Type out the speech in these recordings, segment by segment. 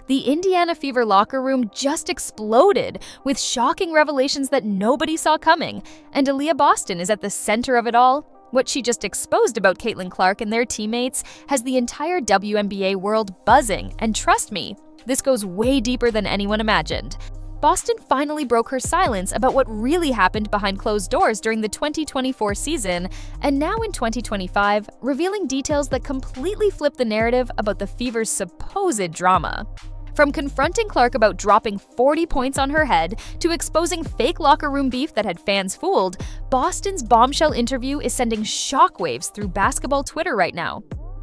The Indiana Fever locker room just exploded with shocking revelations that nobody saw coming, and Aliyah Boston is at the center of it all. What she just exposed about Caitlin Clark and their teammates has the entire WNBA world buzzing, and trust me, this goes way deeper than anyone imagined. Boston finally broke her silence about what really happened behind closed doors during the 2024 season, and now in 2025, revealing details that completely flip the narrative about the Fever's supposed drama. From confronting Clark about dropping 40 points on her head to exposing fake locker room beef that had fans fooled, Boston's bombshell interview is sending shockwaves through basketball Twitter right now.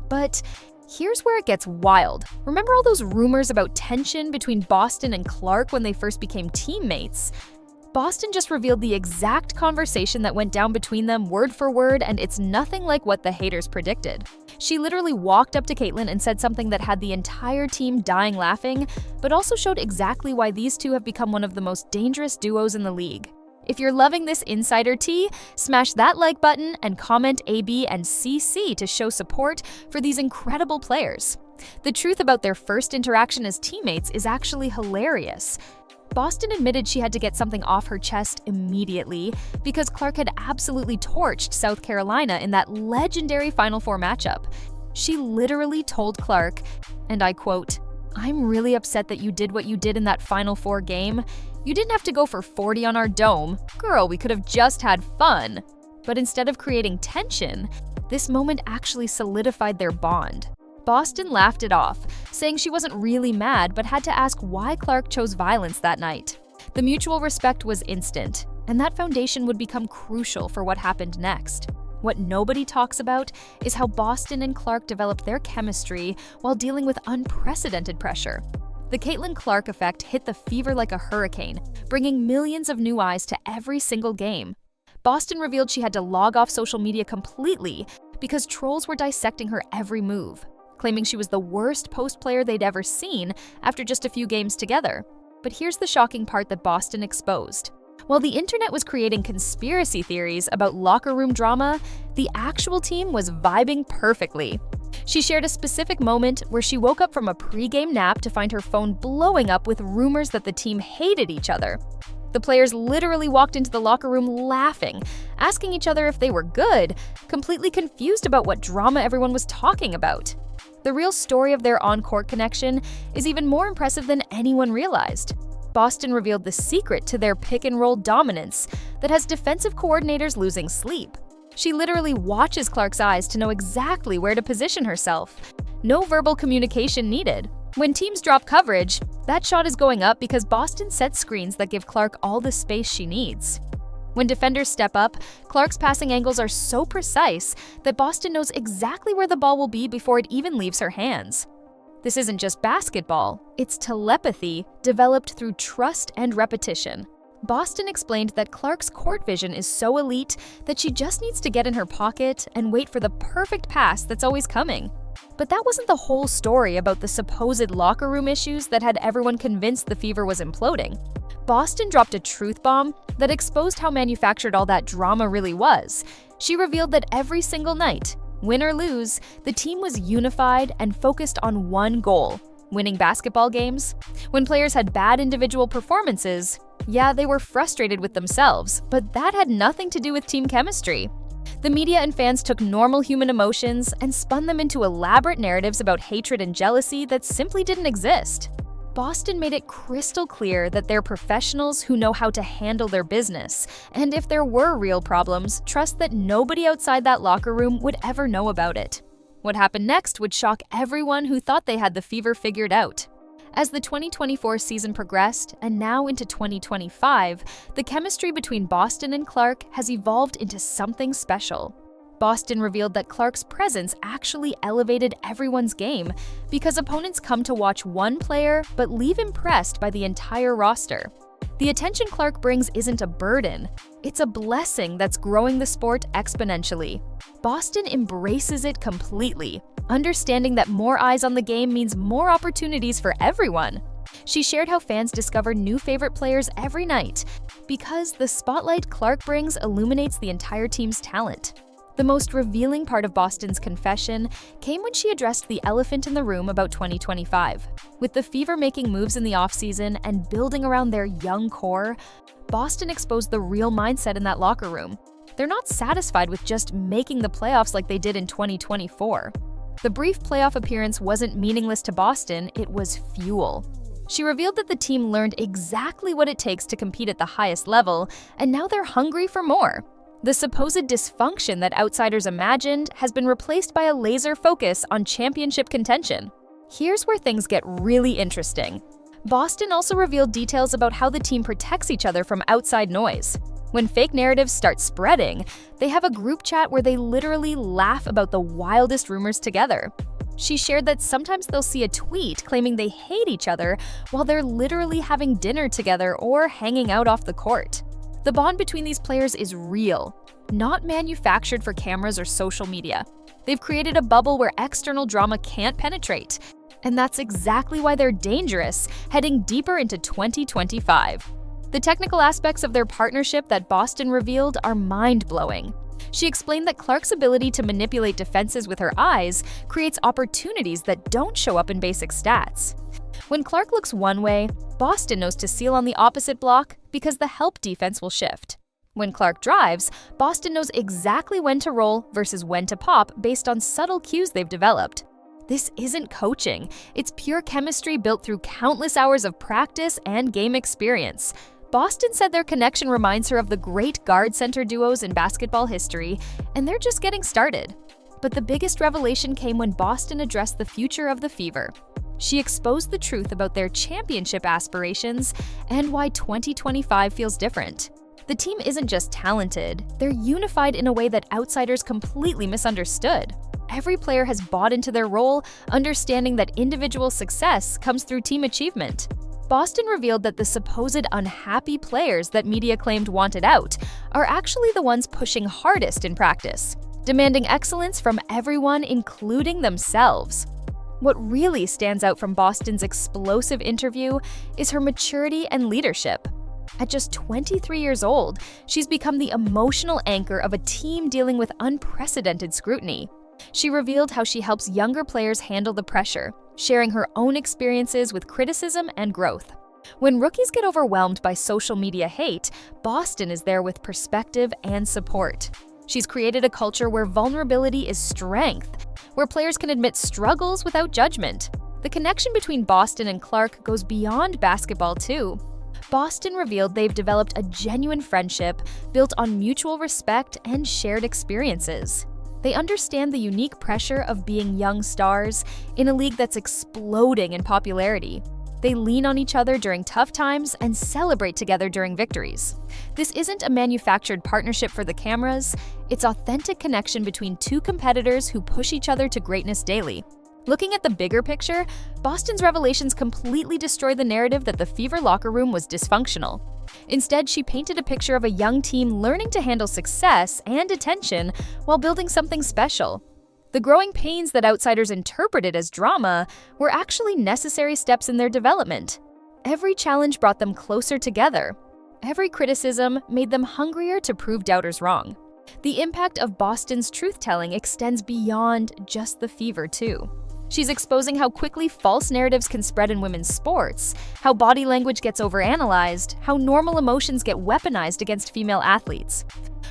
But here's where it gets wild. Remember all those rumors about tension between Boston and Clark when they first became teammates? Boston just revealed the exact conversation that went down between them word for word, and it's nothing like what the haters predicted. She literally walked up to Caitlin and said something that had the entire team dying laughing, but also showed exactly why these two have become one of the most dangerous duos in the league. If you're loving this insider tea, smash that like button and comment AB and CC to show support for these incredible players. The truth about their first interaction as teammates is actually hilarious. Boston admitted she had to get something off her chest immediately because Clark had absolutely torched South Carolina in that legendary Final Four matchup. She literally told Clark, and I quote, "I'm really upset that you did what you did in that Final Four game. You didn't have to go for 40 on our dome. Girl, we could have just had fun." But instead of creating tension, this moment actually solidified their bond. Boston laughed it off, saying she wasn't really mad but had to ask why Clark chose violence that night. The mutual respect was instant, and that foundation would become crucial for what happened next. What nobody talks about is how Boston and Clark developed their chemistry while dealing with unprecedented pressure. The Caitlin Clark effect hit the Fever like a hurricane, bringing millions of new eyes to every single game. Boston revealed she had to log off social media completely because trolls were dissecting her every move, claiming she was the worst post player they'd ever seen after just a few games together. But here's the shocking part that Boston exposed. While the internet was creating conspiracy theories about locker room drama, the actual team was vibing perfectly. She shared a specific moment where she woke up from a pre-game nap to find her phone blowing up with rumors that the team hated each other. The players literally walked into the locker room laughing, asking each other if they were good, completely confused about what drama everyone was talking about. The real story of their on-court connection is even more impressive than anyone realized. Boston revealed the secret to their pick-and-roll dominance that has defensive coordinators losing sleep. She literally watches Clark's eyes to know exactly where to position herself. No verbal communication needed. When teams drop coverage, that shot is going up because Boston sets screens that give Clark all the space she needs. When defenders step up, Clark's passing angles are so precise that Boston knows exactly where the ball will be before it even leaves her hands. This isn't just basketball, it's telepathy developed through trust and repetition. Boston explained that Clark's court vision is so elite that she just needs to get in her pocket and wait for the perfect pass that's always coming. But that wasn't the whole story about the supposed locker room issues that had everyone convinced the Fever was imploding. Boston dropped a truth bomb that exposed how manufactured all that drama really was. She revealed that every single night, win or lose, the team was unified and focused on one goal: winning basketball games. When players had bad individual performances, yeah, they were frustrated with themselves, but that had nothing to do with team chemistry. The media and fans took normal human emotions and spun them into elaborate narratives about hatred and jealousy that simply didn't exist. Boston made it crystal clear that they're professionals who know how to handle their business, and if there were real problems, trust that nobody outside that locker room would ever know about it. What happened next would shock everyone who thought they had the Fever figured out. As the 2024 season progressed, and now into 2025, the chemistry between Boston and Clark has evolved into something special. Boston revealed that Clark's presence actually elevated everyone's game because opponents come to watch one player but leave impressed by the entire roster. The attention Clark brings isn't a burden, it's a blessing that's growing the sport exponentially. Boston embraces it completely, understanding that more eyes on the game means more opportunities for everyone. She shared how fans discover new favorite players every night because the spotlight Clark brings illuminates the entire team's talent. The most revealing part of Boston's confession came when she addressed the elephant in the room about 2025. With the Fever making moves in the offseason and building around their young core, Boston exposed the real mindset in that locker room. They're not satisfied with just making the playoffs like they did in 2024. The brief playoff appearance wasn't meaningless to Boston, it was fuel. She revealed that the team learned exactly what it takes to compete at the highest level, and now they're hungry for more. The supposed dysfunction that outsiders imagined has been replaced by a laser focus on championship contention. Here's where things get really interesting. Boston also revealed details about how the team protects each other from outside noise. When fake narratives start spreading, they have a group chat where they literally laugh about the wildest rumors together. She shared that sometimes they'll see a tweet claiming they hate each other while they're literally having dinner together or hanging out off the court. The bond between these players is real, not manufactured for cameras or social media. They've created a bubble where external drama can't penetrate, and that's exactly why they're dangerous heading deeper into 2025. The technical aspects of their partnership that Boston revealed are mind-blowing. She explained that Clark's ability to manipulate defenses with her eyes creates opportunities that don't show up in basic stats. When Clark looks one way, Boston knows to seal on the opposite block because the help defense will shift. When Clark drives, Boston knows exactly when to roll versus when to pop based on subtle cues they've developed. This isn't coaching, it's pure chemistry built through countless hours of practice and game experience. Boston said their connection reminds her of the great guard-center duos in basketball history, and they're just getting started. But the biggest revelation came when Boston addressed the future of the Fever. She exposed the truth about their championship aspirations and why 2025 feels different. The team isn't just talented, they're unified in a way that outsiders completely misunderstood. Every player has bought into their role, understanding that individual success comes through team achievement. Boston revealed that the supposed unhappy players that media claimed wanted out are actually the ones pushing hardest in practice, demanding excellence from everyone, including themselves. What really stands out from Boston's explosive interview is her maturity and leadership. At just 23 years old, she's become the emotional anchor of a team dealing with unprecedented scrutiny. She revealed how she helps younger players handle the pressure, sharing her own experiences with criticism and growth. When rookies get overwhelmed by social media hate, Boston is there with perspective and support. She's created a culture where vulnerability is strength, where players can admit struggles without judgment. The connection between Boston and Clark goes beyond basketball too. Boston revealed they've developed a genuine friendship built on mutual respect and shared experiences. They understand the unique pressure of being young stars in a league that's exploding in popularity. They lean on each other during tough times and celebrate together during victories. This isn't a manufactured partnership for the cameras, it's authentic connection between two competitors who push each other to greatness daily. Looking at the bigger picture, Boston's revelations completely destroy the narrative that the Fever locker room was dysfunctional. Instead, she painted a picture of a young team learning to handle success and attention while building something special. The growing pains that outsiders interpreted as drama were actually necessary steps in their development. Every challenge brought them closer together. Every criticism made them hungrier to prove doubters wrong. The impact of Boston's truth-telling extends beyond just the Fever, too. She's exposing how quickly false narratives can spread in women's sports, how body language gets overanalyzed, how normal emotions get weaponized against female athletes.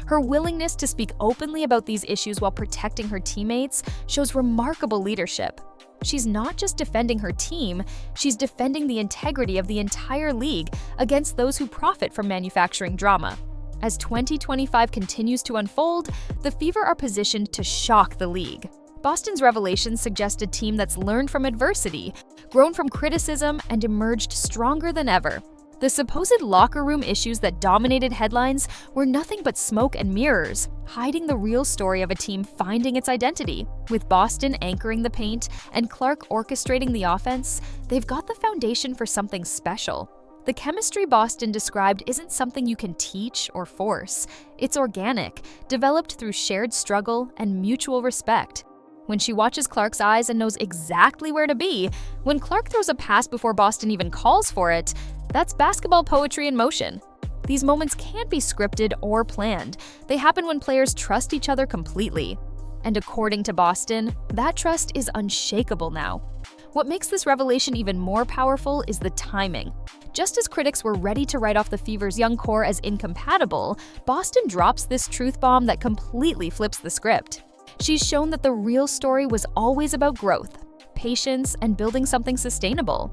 Her willingness to speak openly about these issues while protecting her teammates shows remarkable leadership. She's not just defending her team, she's defending the integrity of the entire league against those who profit from manufacturing drama. As 2025 continues to unfold, the Fever are positioned to shock the league. Boston's revelations suggest a team that's learned from adversity, grown from criticism, and emerged stronger than ever. The supposed locker room issues that dominated headlines were nothing but smoke and mirrors, hiding the real story of a team finding its identity. With Boston anchoring the paint and Clark orchestrating the offense, they've got the foundation for something special. The chemistry Boston described isn't something you can teach or force. It's organic, developed through shared struggle and mutual respect. When she watches Clark's eyes and knows exactly where to be, when Clark throws a pass before Boston even calls for it, that's basketball poetry in motion. These moments can't be scripted or planned. They happen when players trust each other completely. And according to Boston, that trust is unshakable now. What makes this revelation even more powerful is the timing. Just as critics were ready to write off the Fever's young core as incompatible, Boston drops this truth bomb that completely flips the script. She's shown that the real story was always about growth, patience, and building something sustainable.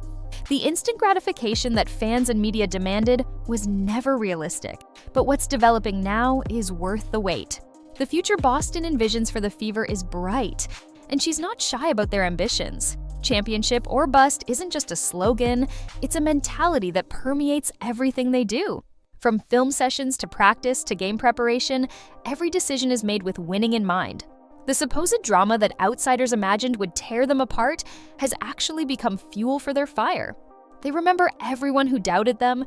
The instant gratification that fans and media demanded was never realistic, but what's developing now is worth the wait. The future Boston envisions for the Fever is bright, and she's not shy about their ambitions. Championship or bust isn't just a slogan, it's a mentality that permeates everything they do. From film sessions to practice to game preparation, every decision is made with winning in mind. The supposed drama that outsiders imagined would tear them apart has actually become fuel for their fire. They remember everyone who doubted them,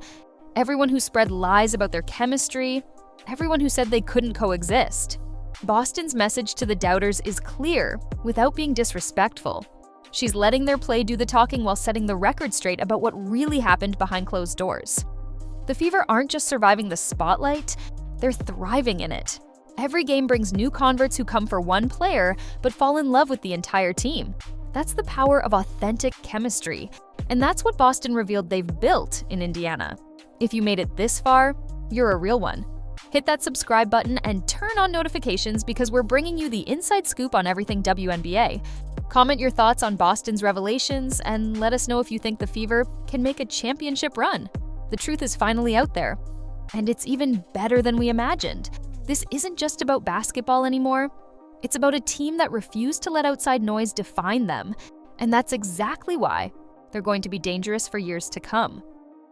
everyone who spread lies about their chemistry, everyone who said they couldn't coexist. Boston's message to the doubters is clear, without being disrespectful. She's letting their play do the talking while setting the record straight about what really happened behind closed doors. The Fever aren't just surviving the spotlight, they're thriving in it. Every game brings new converts who come for one player but fall in love with the entire team. That's the power of authentic chemistry, and that's what Boston revealed they've built in Indiana. If you made it this far, you're a real one. Hit that subscribe button and turn on notifications because we're bringing you the inside scoop on everything WNBA. Comment your thoughts on Boston's revelations and let us know if you think the Fever can make a championship run. The truth is finally out there, and it's even better than we imagined. This isn't just about basketball anymore. It's about a team that refused to let outside noise define them, and that's exactly why they're going to be dangerous for years to come.